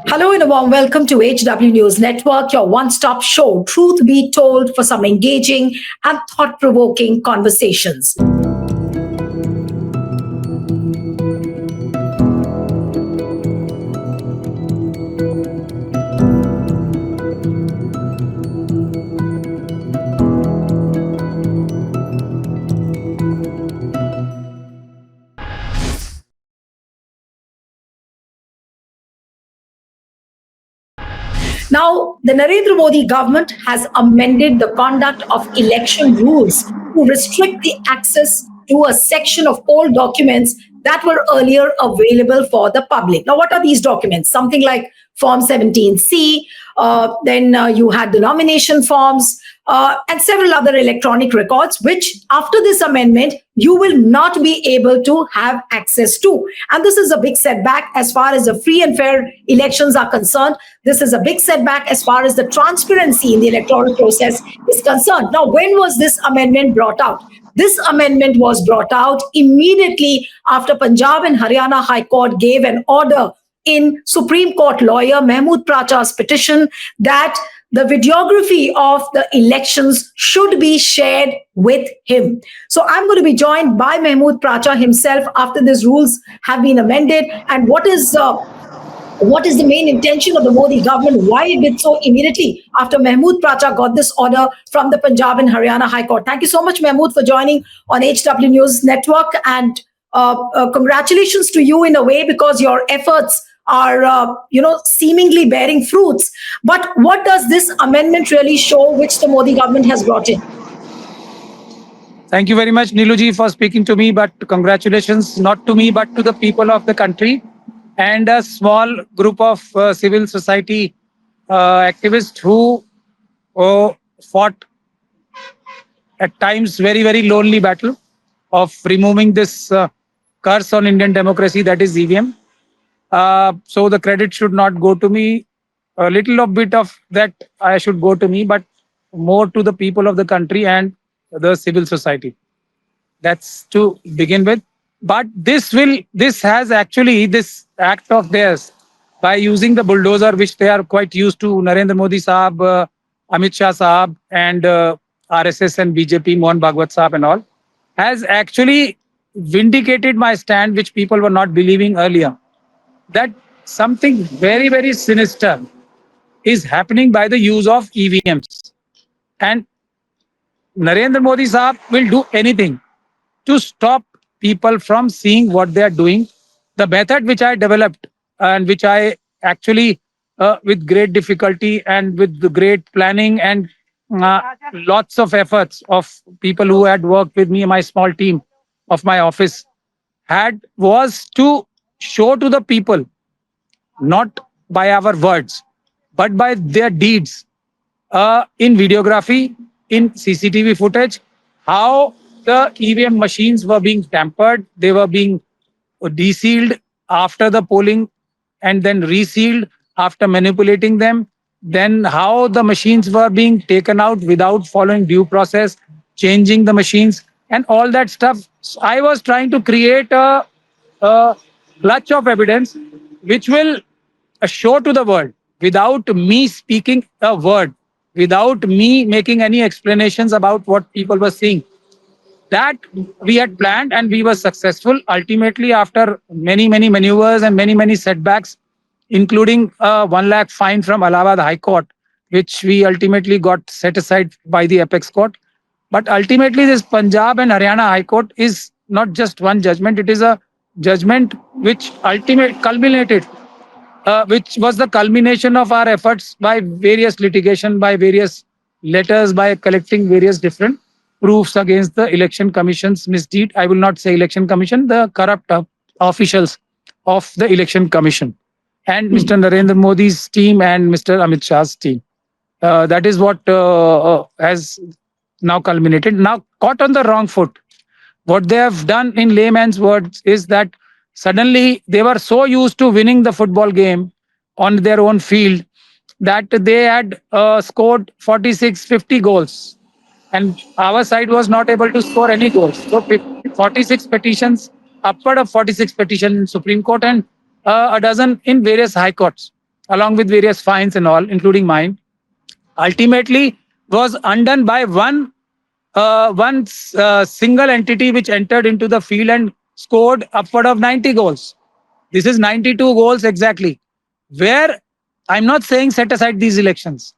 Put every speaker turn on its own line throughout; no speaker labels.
Hello and a warm welcome to HW News Network, your one-stop show, truth be told, for some engaging and thought-provoking conversations. Now, the Narendra Modi government has amended the conduct of election rules to restrict the access to a section of old documents that were earlier available for the public. Now, what are these documents? Something like Form 17C, then you had the nomination forms, and several other electronic records, which after this amendment, you will not be able to have access to. And this is a big setback as far as the free and fair elections are concerned. This is a big setback as far as the transparency in the electoral process is concerned. Now, when was this amendment brought out? This amendment was brought out immediately after Punjab and Haryana High Court gave an order in Supreme Court lawyer Mehmood Pracha's petition that the videography of the elections should be shared with him. So I'm going to be joined by Mehmood Pracha himself after these rules have been amended. And what is the main intention of the Modi government? Why it did so immediately after Mehmood Pracha got this order from the Punjab and Haryana High Court? Thank you so much, Mehmood, for joining on HW News Network. And congratulations to you in a way, because your efforts are seemingly bearing fruits. But what does this amendment really show, which the Modi government has brought in?
Thank you very much, Neelu ji, for speaking to me. But congratulations not to me, but to the people of the country and a small group of civil society activists who fought at times very, very lonely battle of removing this curse on Indian democracy, that is EVM. So the credit should not go to me. A little bit of that I should go to me, but more to the people of the country and the civil society. That's to begin with. But this act of theirs, by using the bulldozer, which they are quite used to, Narendra Modi Saab, Amit Shah Saab, and RSS and BJP, Mohan Bhagwat Saab and all, has actually vindicated my stand, which people were not believing earlier, that something very, very sinister is happening by the use of EVMs. And Narendra Modi Saab will do anything to stop people from seeing what they are doing. The method which I developed and which I actually, with great difficulty and with the great planning and lots of efforts of people who had worked with me, my small team of my office, was to show to the people, not by our words, but by their deeds, in videography, in CCTV footage, how the EVM machines were being tampered, they were being desealed after the polling and then resealed after manipulating them, then how the machines were being taken out without following due process, changing the machines, and all that stuff. I was trying to create a clutch of evidence which will show to the world without me speaking a word, without me making any explanations about what people were seeing. That we had planned and we were successful. Ultimately, after many, many maneuvers and many, many setbacks, including a 1 lakh fine from Allahabad High Court, which we ultimately got set aside by the Apex Court. But ultimately, this Punjab and Haryana High Court is not just one judgment, it is a judgment which culminated, which was the culmination of our efforts by various litigation, by various letters, by collecting various different proofs against the Election Commission's misdeed. I will not say Election Commission, the corrupt officials of the Election Commission and Mr. Narendra Modi's team and Mr. Amit Shah's team. That is what has now culminated. Now, caught on the wrong foot, what they have done in layman's words is that suddenly they were so used to winning the football game on their own field that they had scored 46, 50 goals. And our side was not able to score any goals. So 46 petitions, upward of 46 petitions in Supreme Court and a dozen in various high courts. along with various fines and all, including mine, ultimately was undone by one single entity which entered into the field and scored upward of 90 goals. This is 92 goals exactly. Where I'm not saying set aside these elections,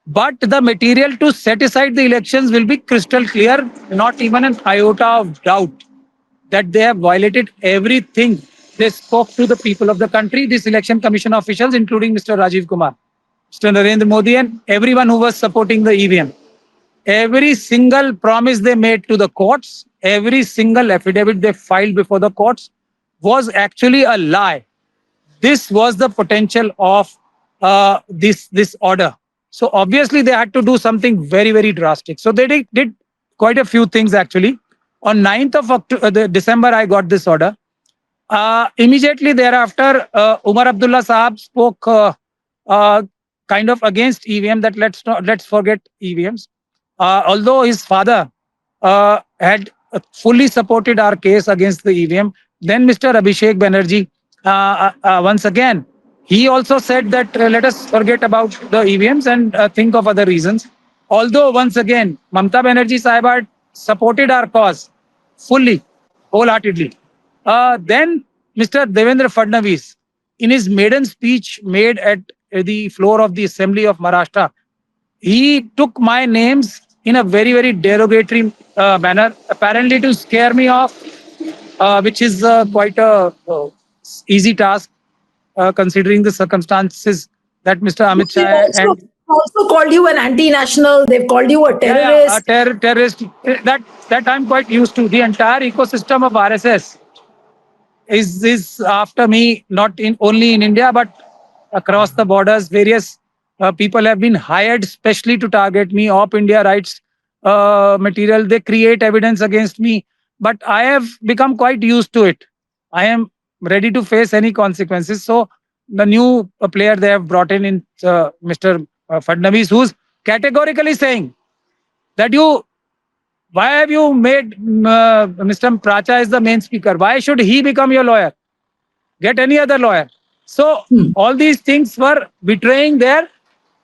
but the material to set aside the elections will be crystal clear, not even an iota of doubt that they have violated everything. They spoke to the people of the country, these election commission officials, including Mr. Rajiv Kumar, Mr. Narendra Modi, and everyone who was supporting the EVM. Every single promise they made to the courts, every single affidavit they filed before the courts was actually a lie. This was the potential of this order. So obviously they had to do something very very drastic. So they did quite a few things actually. On 9th of December, I got this order. Immediately thereafter, Umar Abdullah Sahab spoke uh, kind of against EVM, that let's forget EVMs. Although his father had fully supported our case against the EVM, then Mr. Abhishek Banerjee, once again, he also said that let us forget about the EVMs and think of other reasons. Although once again, Mamta Banerjee Sahib had supported our cause fully, wholeheartedly. Then Mr. Devendra Fadnavis, in his maiden speech made at the floor of the Assembly of Maharashtra, he took my names in a very, very derogatory manner, apparently to scare me off, which is quite a easy task considering the circumstances that Mr. Amit
They've
Shah and
also called you an anti-national. They've called you a
a
terrorist.
terrorist, that I'm quite used to. The entire ecosystem of RSS is after me, not in only in India but across the borders. Various people have been hired specially to target me. Op India writes material. They create evidence against me, but I have become quite used to it. I am ready to face any consequences. So the new player they have brought in Mr. Fadnavis, who's categorically saying that you why have you made Mr. Pracha as the main speaker? Why should he become your lawyer? Get any other lawyer. So
Hmm.
all these things were betraying their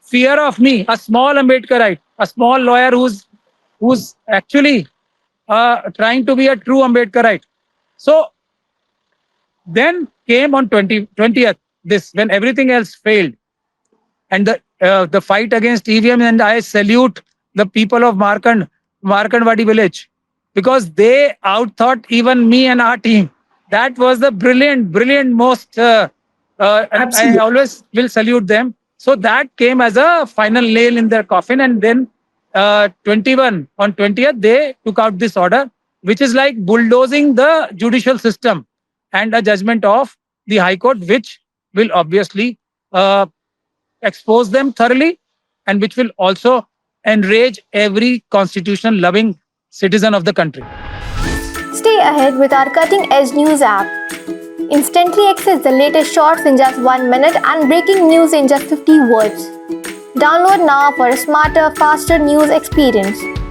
fear of me, a small Ambedkarite, a small lawyer who's actually trying to be a true Ambedkarite. So then came on 20th, this when everything else failed, and the fight against EVM. And I salute the people of Markandwadi village, because they outthought even me and our team. That was the brilliant most, and I
Absolutely.
always will salute them. So that came as a final nail in their coffin, and then 21 on 20th they took out this order, which is like bulldozing the judicial system, and a judgment of the High Court, which will obviously uh, expose them thoroughly, and which will also enrage every constitutional loving citizen of the country.
Stay ahead with our cutting edge news app. Instantly access the latest shorts in just 1 minute and breaking news in just 50 words. Download now for a smarter, faster news experience.